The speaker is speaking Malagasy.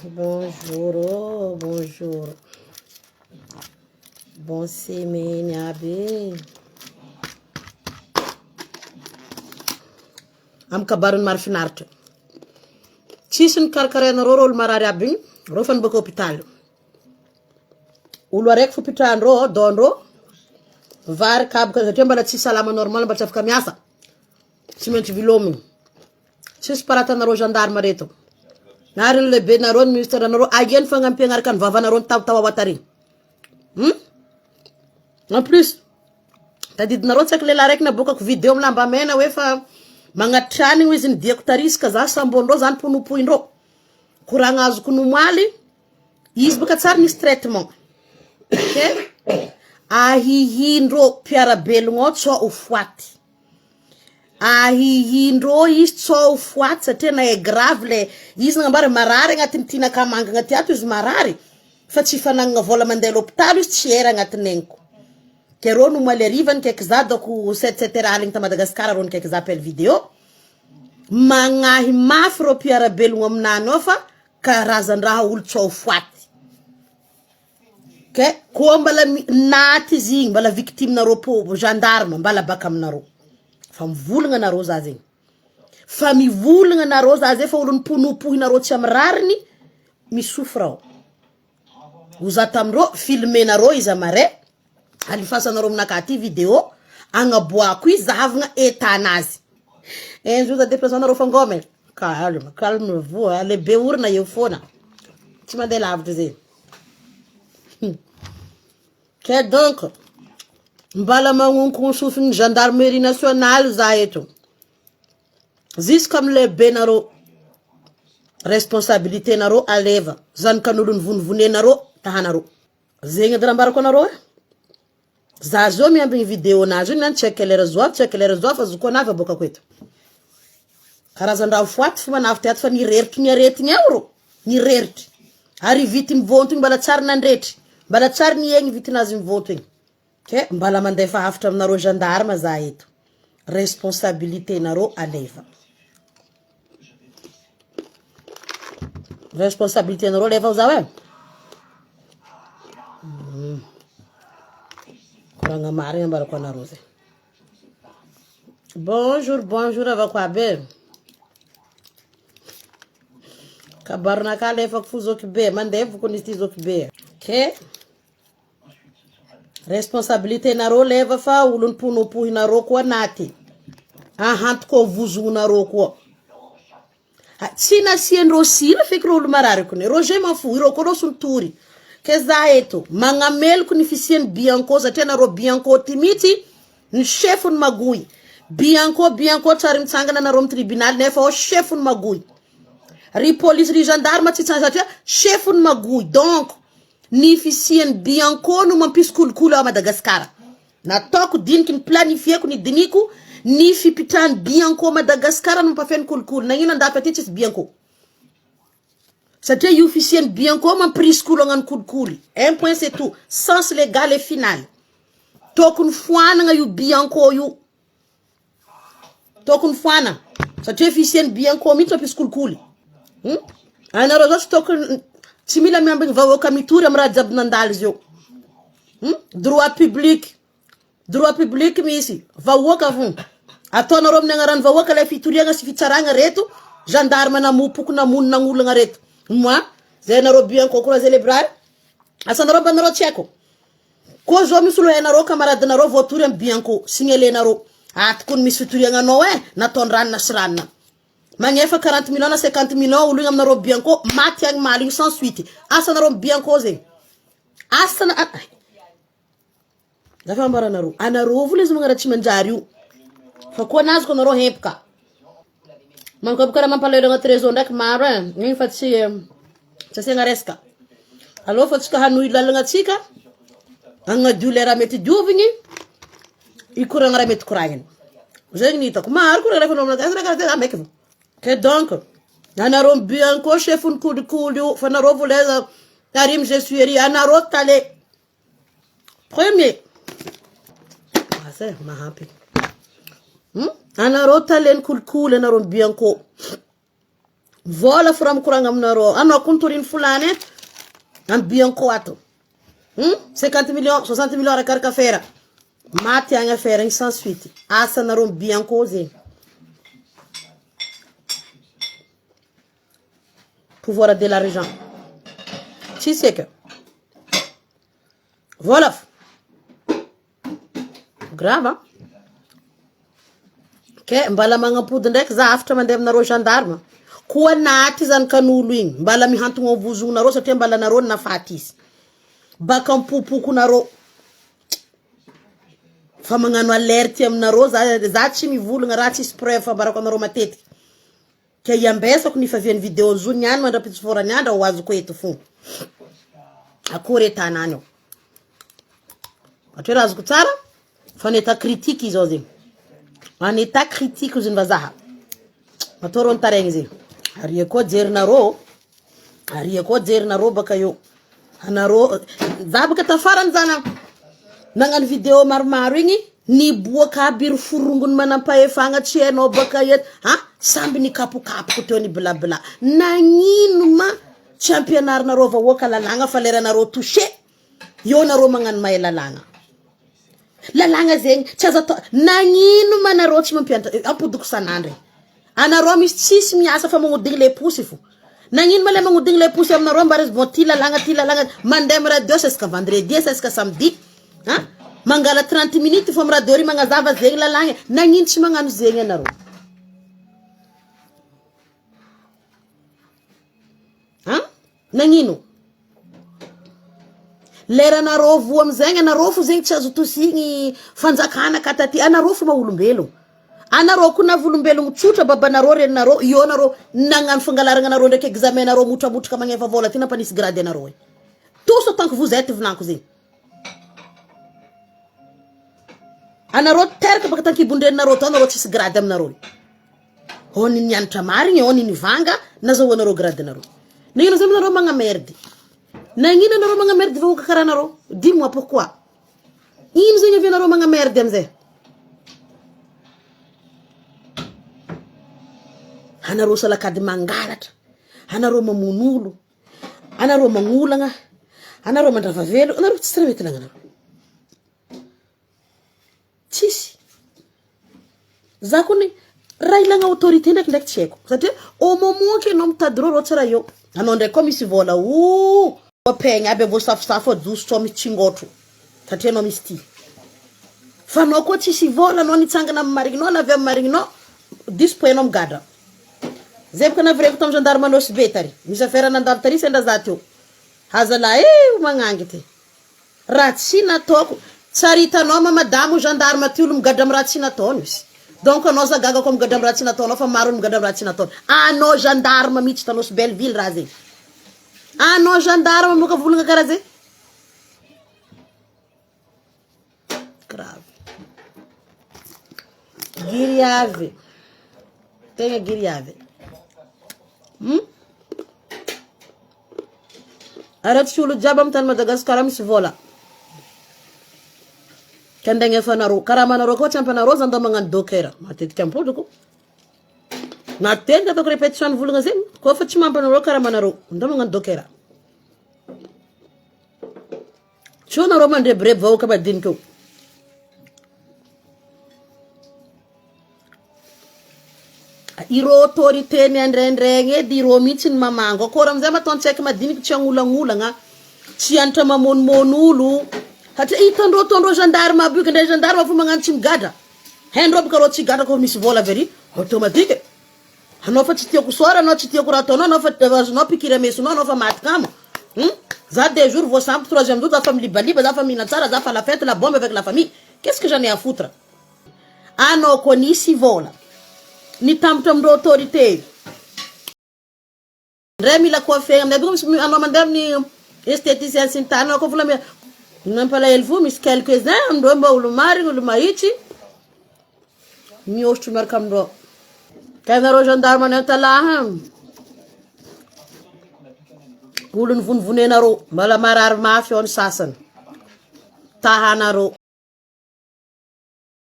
Bonjour, oh, bonjour. Bon semaine, abi. Am kabarun marfinarto. Chisun karkarena rorol marari abin. Rofan bako hospital. Ulo rek fu hospital ro donro. Var kab ka temba la salama normal ba tafka miasa. Cimenti vilomi. Cis parata na ro gendarme reto. Narin le be na ron ministre na ro agen fa ngam pengar kan vava na ron taw watari. En plus, t'as dit na ro tsak lela rek na boka ko video mlamba mena we fa mga training wizin dia kutariska za sambonro zan punupuinro. Kuranga azo kunumwali izy baka tsara nisy traitement. Okay? Ahihindro piarabelogno tso ho foaty. Ahihindro izy tso ho foaty satria na e grave le izy nambara marary agnatin'ny tinaka-manga agnaty ato izy marary fa tsy fananana vola mandeha l'hôpital izy tsy era agnatin'ny eniko. Ke ro no maly arivany kaiky za doko 7 aligny ta Madagasikara ro kaiky za appel vidéo magnahy mafy ro piarabelogno aminany ao fa karazan-draha olo tso ho foaty. Ke ko mbala naty izy igny mbala victime narô po gendarme mbala baka aminarô fa mivolagna narô za zegny fa mivolagna narô za zay fa olo niponopohinarô tsy amy rariny misofra ao oza tamindrô filme narô izy amare alifasanarô aminaka ty vidéo agnaboako izy zahavagna etanazy enjo za déplacement narô fangome calme vous ale be orina eo fona tsy mandeha lavitra zegny. Que donc, mbala magnonkogno sofiny gendarmerie nationale za eto. Jusqu'am le benaro responsabilité naro aleva. Zany kanolo nivonivone naro tahanaro. Zegny adrambarako naro za zo miambigny vidéo nazy nan check lera zoa fa zuko nava boka kweto. Karazan-draha foaty fa manavy ato fa nireritry niaretigny euro. Nireritry. Ary vity mivonto mbala tsara nandretry. Mbala tsara ni egny vitinazy mivonto igny. Ke mbala mandeha fahafitra aminarô gendarme za eto. Responsabilité narô aleva. Responsabilité narô leva za we. Kuranga mari mbala kwa narô ze. Bonjour avako abe. Kabarna ka lefa kufuzoki be mandeha vukonisi zoki be. Ke responsabilité narô leva fa olo niponopohy narô koa naty ahantoko vozogno narô koa tsy nasiandrô sira feky rô olo marary kone rô je m'en fous irô koa rô sontory ke za eto magnameloko ny fisiany Bianco satria narô Bianco ty mitsy ny chefony magoy Bianco tsary mitsangana narô amy tribunal nefa o chefony magoy ry police ry gendarme tsy tsangana satria chefony magoy donc ni fisiany Bianco no mampisy kolokolo a Madagasikara. Nataoko diniky ny planifieko ny diniko ny fipitrahany Bianco Madagasikara no mampafeny kolokolo. Nagnino andafy aty tsisy Bianco. Satria io fisiany Bianco mampirisy kolo agnano kolokolo. Un point c'est tout. Sens légal et final. Tokony foanagna io Bianco io. Tokony foanagna. Satria fisiany Bianco mitsy mampisy kolokolo. Anarô zao tsy tokony tsy mila miambigny vahoaka mitory amy raha jiaby nandalo izy io. Droit public misy vahoaka fo. Ataonarô amin'ny agnarany vahoaka le fitoriagna sy fitsaragna reto gendarme namopoko namonina olagna reto. Moi zay narô Bianco koa célébrar asanarô banarô tsy haiko. Koa zao misy olo hainarô camarade narô voatory amy Bianco signalenarô atokony misy fitoriagnanao nataony ranona sy ranona. Magnefa 40 millions na 50 millions olo aminarô Bianco maty agny maligny sans suite. Asa narô Bianco zegny. Asa na dafa ambaranarô. Anarô vole izy magnaratsy manjary io. Fa koa nazy ko narô hempaka. Mankabukara mampalelo agnaty réseau ndraiky maro igny fa tsy asiagna resaka. Alô fa tsika hanoy lalagna tsika agnadio le raha mety diovigny ikoragna raha mety koragniny. Zegny ny hitako maro koa refa nao meky fo. Que donc, anaro Bianco chefun kulikuli fa naro voleza Karim Jesueri anaro tale premier. Asa mahampi. Anaro tale kulikuli anaro Bianco. vola fura mikoragna aminareo anao kontoriny fulany am bianco ato 50 millions 60 millions arakaraka affaire maty agny affaire igny sans suite asanareo bianco zegny pouvoir de l'argent tsisy eky vola grave ke mbala magnampody ndraiky za afatra mandeha aminareo gendarme koa naty zany kanolo igny mbala mihantogna vozognareo satria mbala nareo nafaty izy baka mpopoko nareo fa magnano alerte aminareo za tsy mivolagna raha tsisy preuve fambarako anareo matetiky ke iambesako ny favian'ny vidéo zo niany mandrapitsoforany andra ho azoko eto fo akory etanany ao atria azoko tsara fa en état critique izao zegny en état critique izy vazaha matoro ntaregny zegny aria ko jerinareo baka eo anareo za baka tafarany zana nagnano vidéo maromaro igny niboaka aby ry forongony manampahefagna tsy hainao baka eto samby nikapokapoko teo ni blabla nagnino ma tsy ampianarinareo vahoaka lalagna fa leranareo touché eo nareo magnano mahay lalagna zegny tsy azo atao nagnino ma nareo tsy mampianatra ampodiko sanandry anareo misy tsisy miasa fa magnodigny le posy fo nagnino ma le magnodigny le posy aminareo mba rezy bon ty lalagna mandeha am radio sasaka vendredi sasaka samedi mangala 30 minutes fo am radio ry magnazava zegny lalagna nagnino tsy magnano zegny anareo nagnino leranareo vo amizegny anareo fo zegny tsy azo tosigny fanjakana kataty anareo fo maolombelogno anareo ko na volombelogno tsotra babanareo reninareo io nareo nagnano fangalaragna anareo ndraiky examen nareo motramotraka magnefa vola ty nampanisy grade anareo tous autant que vous êtes volanko zegny anareo teraka baka tankibondreninareo to anareo tsisy grade aminareo hony nianatra marigny hony nivanga nazahoanareo grade anareo nagnino zay nareo magnamerdy nagnino anareo magnamerdy vahoaka karaha anareo dis-moi pourquoi ino zegny avianareo magnamerdy amizay anareo salakady mangalatra anareo mamonolo anareo magnolagna anareo mandrava velo anareo tsisy raha mety lagnanareo tsisy za kony raha ilagna autorité ndraiky tsy haiko satria au moment que anao mitady reo tsara eo anao ndraiky koa misy vola apegny aby avo safosafo ajosotrao misy tsingotro satria anao misy ty fa anao koa tsisy vola anao nitsangana amy marigninao na avy amy marigninao dispoenao migadra zay baka navireko tamy gendarme anosy be tary misy affaire nandalo tary sendra za teo hazalahy magnangy ty raha tsy nataoko tsaritanao ma madamo gendarme ty olo migadra amy raha tsy nataony izy donc anao zagaga koa migadra amy raha tsy nataonao fa maro migadra amy raha tsy nataony anao gendarme mihitsy tanosy Belleville raha zegny anao gendarme moka volagna karaha zay grave giriave tegna giriave araha tsy olo jiaby amy tany Madagasikara misy vola kandegna efa nareo karaha manareo koa tsy ampanareo zany da magnano docker matetika ampodiko matetika ataoko répétition ny volagna zegny koa fa tsy mampanareo karaha manareo da magnano docker tsio nareo mandrebireby vahoaka madinika eo ireo autorité ny andraindregny edy ireo mihitsy ny mamango akôry amizay matontsaiky madiniky tsy agnolagnologna tsy anatra mamonomono olo satria hitandreo gendarme aby io kandray gendarme fo magnano tsy migadra haindreo baka reo tsy gadra koa misy vola very automatique anao fa tsy tiako sora anao tsy tiako raha ataonao anao fa azonao pikiry amesonao anao fa maty kamo za des jours vao sample troisième jour za fa milibaliba za fa mihina tsara za fa la fête la bombe avec la famille qu'est-ce que j'en ai à foutre anao koa nisy vola nitambatra amindreo autorité ndray mila coiffé anao mandeha amin'ny esthéticien sy ny tany anao koa vola nampalahelo fo misy quelques-uns amindreo mba olo marigny olo mahitsy mihosotra miaraka amindreo ka nareo gendarme any antalaha olo ny vonivonenareo mbala marary mafy ao ny sasany tahanareo